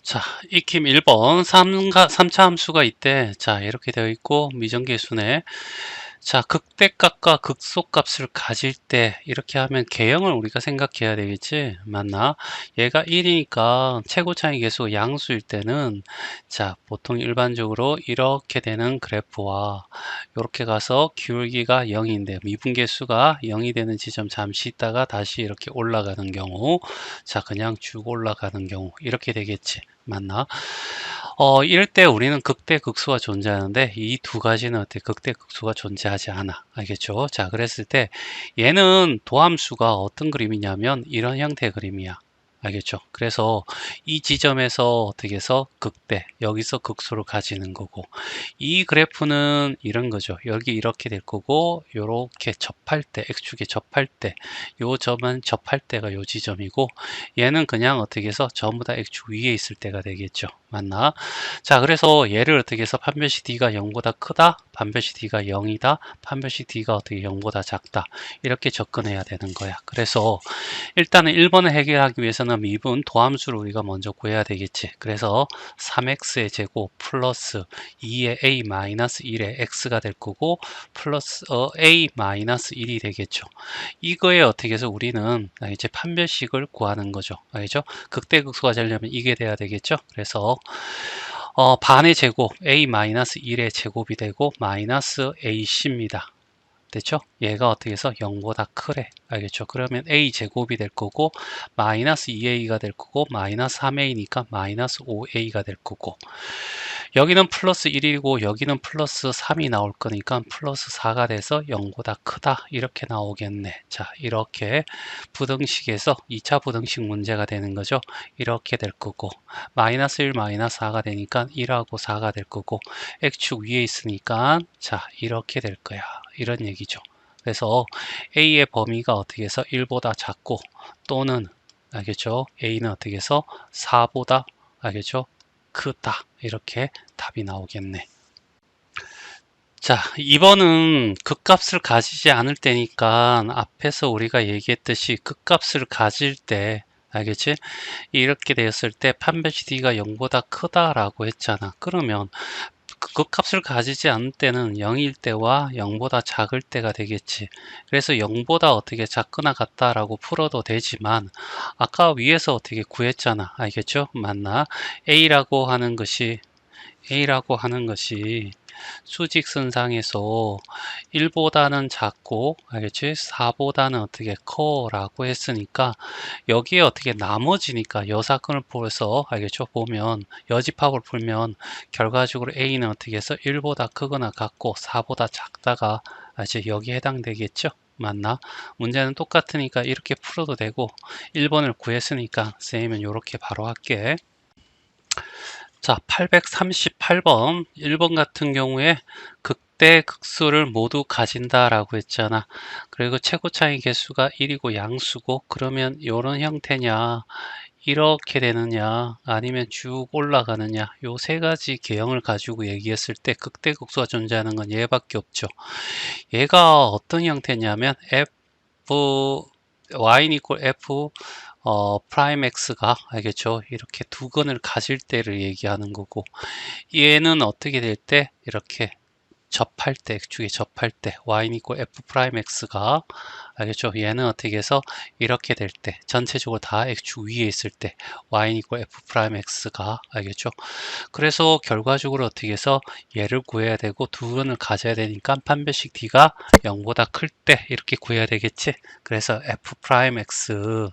자, 익힘 1번 3차 함수가 있대. 자, 이렇게 되어 있고 미정계수네. 자, 극대값과 극소값을 가질 때 이렇게 하면 개형을 우리가 생각해야 되겠지? 맞나? 얘가 1이니까 최고차이 계수 양수일 때는 자, 보통 일반적으로 이렇게 되는 그래프와 이렇게 가서 기울기가 0인데 미분계수가 0이 되는 지점 잠시 있다가 다시 이렇게 올라가는 경우, 자, 그냥 쭉 올라가는 경우 이렇게 되겠지. 맞나? 이럴 때 우리는 극대 극소가 존재하는데 이 두 가지는 어떻게 극대 극소가 존재하지 않아. 알겠죠? 자, 그랬을 때 얘는 도함수가 어떤 그림이냐면 이런 형태의 그림이야. 알겠죠? 그래서 이 지점에서 어떻게 해서 극대, 여기서 극소를 가지는 거고, 이 그래프는 이런 거죠. 여기 이렇게 될 거고, 요렇게 접할 때, X축에 접할 때, 요 점은 접할 때가 요 지점이고, 얘는 그냥 어떻게 해서 전부 다 X축 위에 있을 때가 되겠죠. 맞나? 자, 그래서 얘를 어떻게 해서 판별식 D가 0보다 크다, 판별식 D가 0이다, 판별식 D가 어떻게 0보다 작다. 이렇게 접근해야 되는 거야. 그래서 일단은 1번을 해결하기 위해서는 미분 도함수를 우리가 먼저 구해야 되겠지. 그래서 3x의 제곱 플러스 2의 a 마이너스 1의 x가 될 거고 플러스 a 마이너스 1이 되겠죠. 이거에 어떻게 해서 우리는 이제 판별식을 구하는 거죠. 알죠? 극대극소가 되려면 이게 돼야 되겠죠. 그래서 반의 제곱 a 마이너스 1의 제곱이 되고 마이너스 ac입니다. 됐죠? 얘가 어떻게 해서 0보다 크래. 알겠죠? 그러면 a 제곱이 될 거고 마이너스 2a가 될 거고 마이너스 3a니까 마이너스 5a가 될 거고 여기는 플러스 1이고 여기는 플러스 3이 나올 거니까 플러스 4가 돼서 0보다 크다 이렇게 나오겠네. 자, 이렇게 부등식에서 2차 부등식 문제가 되는 거죠. 이렇게 될 거고 마이너스 1 마이너스 4가 되니까 1하고 4가 될 거고 x축 위에 있으니까 자, 이렇게 될 거야. 이런 얘기죠. 그래서 A의 범위가 어떻게 해서 1보다 작고 또는 알겠죠? A는 어떻게 해서 4보다 알겠죠? 크다. 이렇게 답이 나오겠네. 자, 2번은 극값을 가지지 않을 때니까 앞에서 우리가 얘기했듯이 극값을 가질 때 알겠지? 이렇게 되었을 때 판별식 D가 0보다 크다라고 했잖아. 그러면 극값을 가지지 않을 때는 0일 때와 0보다 작을 때가 되겠지. 그래서 0보다 어떻게 작거나 같다라고 풀어도 되지만 아까 위에서 어떻게 구했잖아. 알겠죠? 맞나? A라고 하는 것이 수직선상에서 1보다는 작고 알겠지? 4보다는 어떻게 커라고 했으니까 여기에 어떻게 나머지니까 여사건을 보면서 알겠죠? 보면 여집합을 풀면 결과적으로 A는 어떻게 해서 1보다 크거나 같고 4보다 작다가 이제 여기에 해당되겠죠? 맞나? 문제는 똑같으니까 이렇게 풀어도 되고 1번을 구했으니까 쌤은 이렇게 바로 할게. 자, 838번 1번 같은 경우에 극대 극소를 모두 가진다라고 했잖아. 그리고 최고 차이 개수가 1이고 양수고 그러면 이런 형태냐 이렇게 되느냐 아니면 쭉 올라가느냐 요 세 가지 개형을 가지고 얘기했을 때 극대 극소가 존재하는 건 얘밖에 없죠. 얘가 어떤 형태냐면 f y 이퀄 f 프라임 x가 알겠죠? 이렇게 두 근을 가질 때를 얘기하는 거고 얘는 어떻게 될 때 이렇게 접할 때 x축에 접할 때 y 이퀄 f 프라임 x가 알겠죠? 얘는 어떻게 해서 이렇게 될 때 전체적으로 다 x축 위에 있을 때 y 이퀄 f 프라임 x가 알겠죠? 그래서 결과적으로 어떻게 해서 얘를 구해야 되고 두 근을 가져야 되니까 판별식 d가 0보다 클 때 이렇게 구해야 되겠지? 그래서 f 프라임 x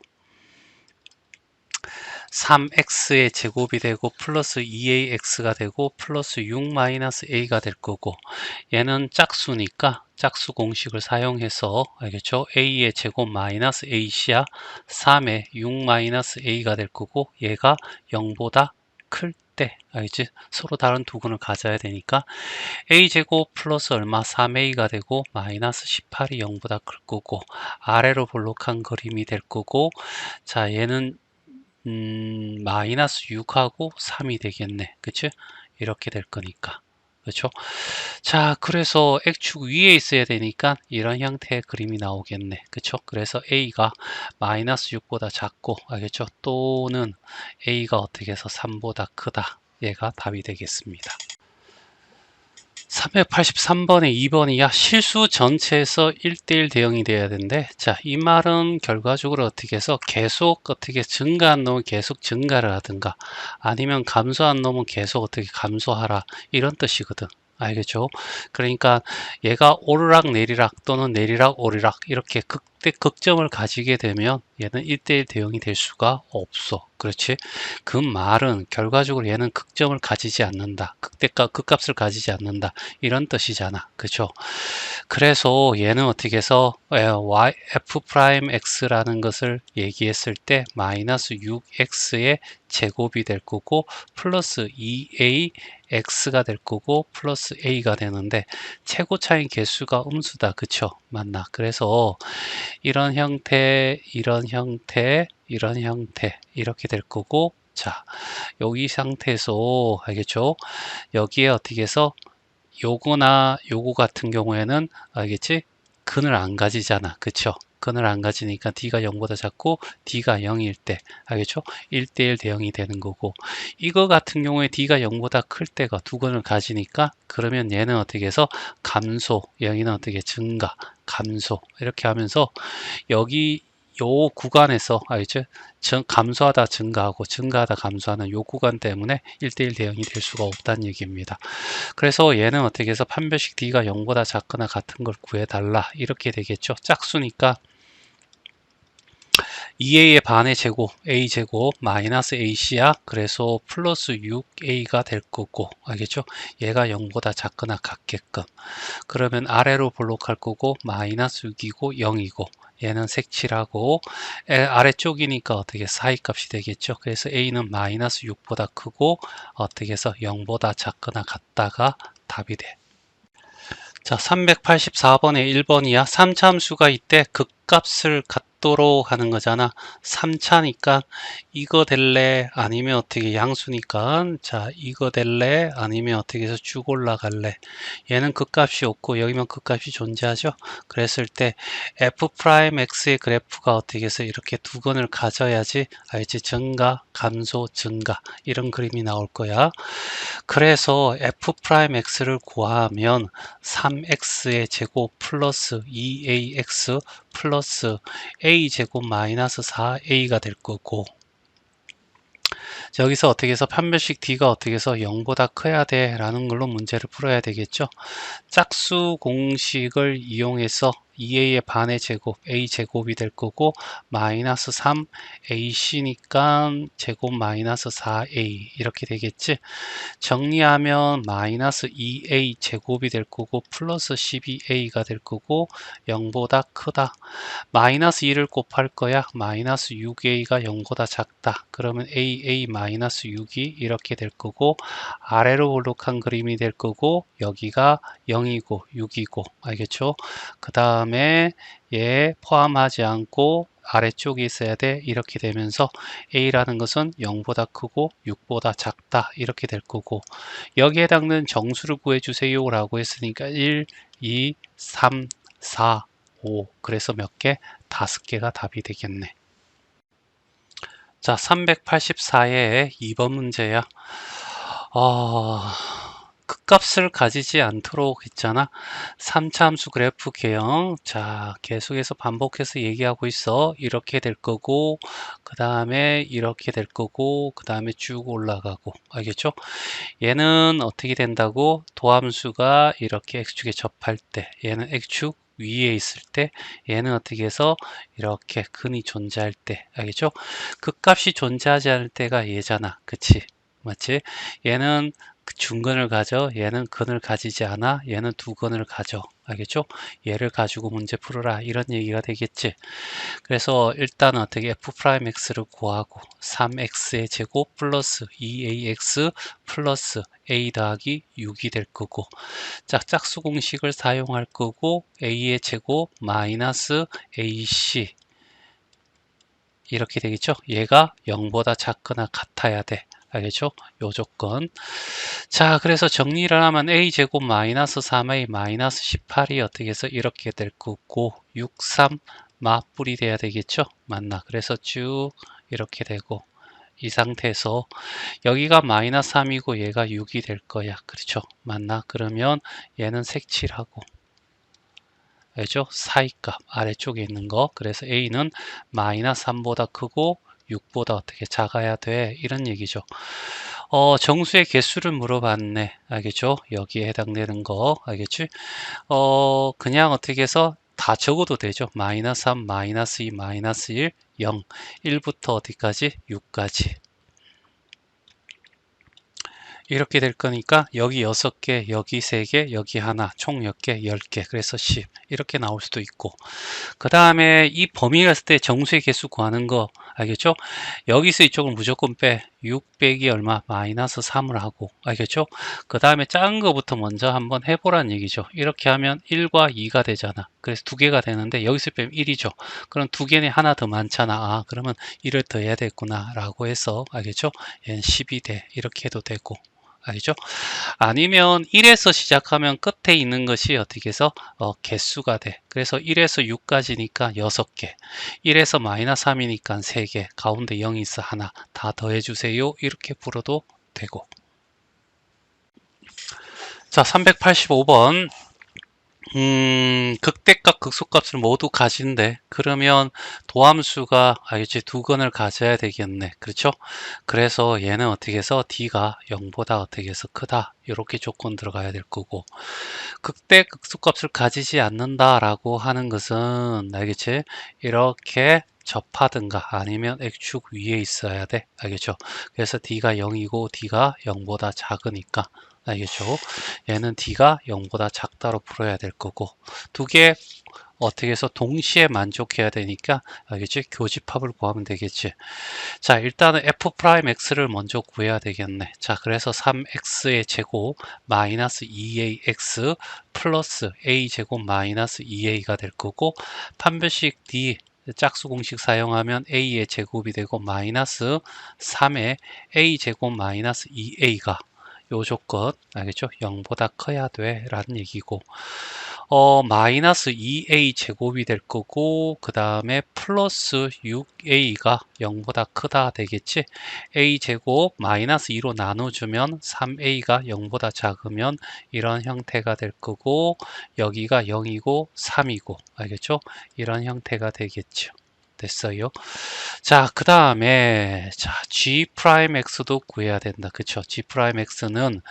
3x의 제곱이 되고 플러스 2ax가 되고 플러스 6 마이너스 a가 될 거고 얘는 짝수니까 짝수 공식을 사용해서 알겠죠? a의 제곱 마이너스 ac야 3의 6 마이너스 a가 될 거고 얘가 0보다 클 때 알겠지? 서로 다른 두 근을 가져야 되니까 a제곱 플러스 얼마 3a가 되고 마이너스 18이 0보다 클 거고 아래로 볼록한 그림이 될 거고 자 얘는 마이너스 6하고 3이 되겠네. 그치? 이렇게 될 거니까. 그렇죠? 자, 그래서 X축 위에 있어야 되니까 이런 형태의 그림이 나오겠네. 그쵸? 그래서 A가 마이너스 6보다 작고, 알겠죠? 또는 A가 어떻게 해서 3보다 크다. 얘가 답이 되겠습니다. 383번에 2번이야. 실수 전체에서 1대1 대응이 돼야 되는데, 자, 이 말은 결과적으로 어떻게 해서 계속 어떻게 증가한 놈은 계속 증가를 하든가, 아니면 감소한 놈은 계속 어떻게 감소하라. 이런 뜻이거든. 알겠죠? 그러니까 얘가 오르락 내리락 또는 내리락 오르락 이렇게 극점을 가지게 되면 얘는 1대1 대응이 될 수가 없어. 그렇지? 그 말은 결과적으로 얘는 극점을 가지지 않는다. 극값을 가지지 않는다. 이런 뜻이잖아. 그죠? 그래서 얘는 어떻게 해서 f'x라는 것을 얘기했을 때 마이너스 6x의 제곱이 될 거고 플러스 2ax가 될 거고 플러스 a가 되는데 최고차인 개수가 음수다. 그쵸? 맞나? 그래서 이런 형태, 이런 형태, 이런 형태 이렇게 될 거고 자, 여기 상태에서 알겠죠? 여기에 어떻게 해서 요거나 요거 같은 경우에는 알겠지? 근을 안 가지잖아. 그쵸? 근을 안 가지니까 D가 0보다 작고 D가 0일 때 알겠죠? 1대1 대응이 되는 거고 이거 같은 경우에 D가 0보다 클 때가 두 근을 가지니까 그러면 얘는 어떻게 해서 감소, 여기는 어떻게 증가, 감소 이렇게 하면서 여기 요 구간에서 알죠? 감소하다 증가하고 증가하다 감소하는 요 구간 때문에 1대1 대응이 될 수가 없다는 얘기입니다. 그래서 얘는 어떻게 해서 판별식 D가 0보다 작거나 같은 걸 구해달라 이렇게 되겠죠. 짝수니까 2a의 반의 제곱 a제곱 마이너스 ac야. 그래서 플러스 6a가 될 거고 알겠죠? 얘가 0보다 작거나 같게끔 그러면 아래로 볼록할 거고 마이너스 6이고 0이고 얘는 색칠하고 아래쪽이니까 어떻게 사이 값이 되겠죠. 그래서 a는 마이너스 6보다 크고 어떻게 해서 0보다 작거나 같다가 답이 돼. 자, 384번에 1번이야. 3차 함수가 이때 극값을 갖도록 하는 거잖아. 3차니까 이거 될래? 아니면 어떻게 양수니까 자, 이거 될래? 아니면 어떻게 해서 쭉 올라갈래? 얘는 극값이 없고 여기면 극값이 존재하죠. 그랬을 때 f'x의 그래프가 어떻게 해서 이렇게 두 근을 가져야지 알지? 증가, 감소, 증가 이런 그림이 나올 거야. 그래서 f'x를 구하면 3x의 제곱 플러스 2ax 플러스 a제곱 마이너스 4a가 될 거고 여기서 어떻게 해서 판별식 d가 어떻게 해서 0보다 커야 돼 라는 걸로 문제를 풀어야 되겠죠. 짝수 공식을 이용해서 2a의 반의 제곱 a제곱이 될 거고 마이너스 3ac니까 제곱 마이너스 4a 이렇게 되겠지. 정리하면 마이너스 2a 제곱이 될 거고 플러스 12a가 될 거고 0보다 크다. 마이너스 2를 곱할 거야. 마이너스 6a가 0보다 작다. 그러면 aa 마이너스 6이 이렇게 될 거고 아래로 볼록한 그림이 될 거고 여기가 0이고 6이고 알겠죠? 그 다음에 얘 포함하지 않고 아래쪽에 있어야 돼. 이렇게 되면서 a라는 것은 0보다 크고 6보다 작다. 이렇게 될 거고 여기에 해당되는 정수를 구해주세요 라고 했으니까 1, 2, 3, 4, 5 그래서 몇 개? 5개가 답이 되겠네. 자, 384의 2번 문제야. 극값을 가지지 않도록 했잖아. 3차 함수 그래프 개형. 자, 계속해서 반복해서 얘기하고 있어. 이렇게 될 거고, 그 다음에 이렇게 될 거고, 그 다음에 쭉 올라가고. 알겠죠? 얘는 어떻게 된다고? 도함수가 이렇게 x축에 접할 때, 얘는 x축 위에 있을 때, 얘는 어떻게 해서 이렇게 근이 존재할 때, 알겠죠? 극값이 존재하지 않을 때가 얘잖아. 그치? 맞지? 얘는 중근을 가져, 얘는 근을 가지지 않아, 얘는 두 근을 가져. 알겠죠? 얘를 가지고 문제 풀어라. 이런 얘기가 되겠지. 그래서 일단 어떻게 f'x를 구하고 3x의 제곱 플러스 2ax 플러스 a 더하기 6이 될 거고 짝수 공식을 사용할 거고 a의 제곱 마이너스 ac 이렇게 되겠죠. 얘가 0보다 작거나 같아야 돼. 알겠죠? 요 조건. 자, 그래서 정리를 하면 a제곱 마이너스 3a 마이너스 18이 어떻게 해서 이렇게 될 거고 6, 3 맞불이 돼야 되겠죠? 맞나? 그래서 쭉 이렇게 되고 이 상태에서 여기가 마이너스 3이고 얘가 6이 될 거야. 그렇죠? 맞나? 그러면 얘는 색칠하고 알죠? 사이값 아래쪽에 있는 거. 그래서 a는 마이너스 3보다 크고 6보다 어떻게 작아야 돼? 이런 얘기죠. 정수의 개수를 물어봤네. 알겠죠? 여기에 해당되는 거. 알겠지? 그냥 어떻게 해서 다 적어도 되죠. 마이너스 3, 마이너스 2, 마이너스 1, 0. 1부터 어디까지? 6까지. 이렇게 될 거니까 여기 6개, 여기 3개, 여기 하나, 총 몇 개? 10개. 그래서 10. 이렇게 나올 수도 있고. 그 다음에 이 범위가 있을 때 정수의 개수 구하는 거 알겠죠? 여기서 이쪽을 무조건 빼. 6 빼기 얼마? 마이너스 3을 하고 알겠죠? 그 다음에 작은 거부터 먼저 한번 해보란 얘기죠. 이렇게 하면 1과 2가 되잖아. 그래서 두 개가 되는데 여기서 빼면 1이죠. 그럼 두 개는 하나 더 많잖아. 아, 그러면 1을 더 해야 되겠구나 라고 해서 알겠죠? 얘는 10이 돼. 이렇게 해도 되고 알겠죠? 아니면 1에서 시작하면 끝에 있는 것이 어떻게 해서 개수가 돼. 그래서 1에서 6까지니까 6개. 1에서 마이너스 3이니까 3개. 가운데 0이 있어 하나. 다 더해주세요. 이렇게 불어도 되고. 자, 385번. 극대값, 극소값을 모두 가진대. 그러면 도함수가 알겠지? 두 건을 가져야 되겠네. 그렇죠? 그래서 얘는 어떻게 해서 D가 0보다 어떻게 해서 크다. 이렇게 조건 들어가야 될 거고. 극대, 극소값을 가지지 않는다라고 하는 것은 알겠지? 이렇게 접하든가 아니면 X축 위에 있어야 돼. 알겠죠? 그래서 D가 0이고 D가 0보다 작으니까 알겠죠? 얘는 D가 0보다 작다로 풀어야 될 거고 두 개 어떻게 해서 동시에 만족해야 되니까 알겠지? 교집합을 구하면 되겠지. 자, 일단은 f'x를 먼저 구해야 되겠네. 자, 그래서 3x의 제곱 마이너스 2ax 플러스 a 제곱 마이너스 2a가 될 거고 판별식 d 짝수 공식 사용하면 a의 제곱이 되고 마이너스 3의 a 제곱 마이너스 2a가 요 조건 알겠죠? 0보다 커야 돼 라는 얘기고 마이너스 2a 제곱이 될 거고 그 다음에 플러스 6a가 0보다 크다 되겠지. a 제곱 마이너스 2로 나눠주면 3a가 0보다 작으면 이런 형태가 될 거고 여기가 0이고 3이고 알겠죠? 이런 형태가 되겠죠. 됐어요. 자, 그 다음에 자 G'X도 구해야 된다. 그쵸? G'X는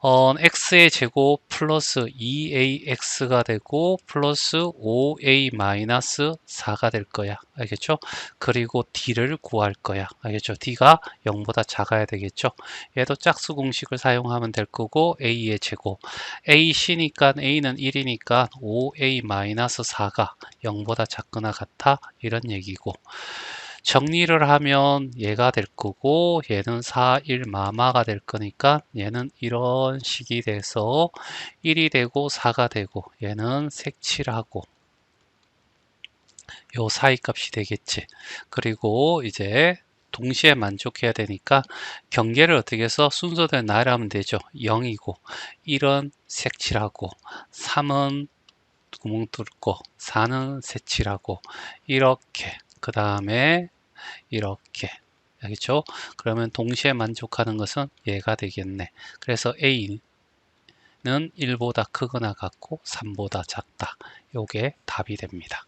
x의 제곱 플러스 2ax가 되고 플러스 5a 마이너스 4가 될 거야. 알겠죠? 그리고 d를 구할 거야. 알겠죠? d가 0보다 작아야 되겠죠? 얘도 짝수 공식을 사용하면 될 거고 a의 제곱 ac니까 a는 1이니까 5a 마이너스 4가 0보다 작거나 같아 이런 얘기고 정리를 하면 얘가 될 거고 얘는 4, 1 마마가 될 거니까 얘는 이런 식이 돼서 1이 되고 4가 되고 얘는 색칠하고 요 사이 값이 되겠지. 그리고 이제 동시에 만족해야 되니까 경계를 어떻게 해서 순서대로 나열하면 되죠. 0이고 1은 색칠하고 3은 구멍 뚫고 4는 색칠하고 이렇게 그 다음에 이렇게 알겠죠? 그러면 동시에 만족하는 것은 얘가 되겠네. 그래서 A는 1보다 크거나 같고 3보다 작다. 요게 답이 됩니다.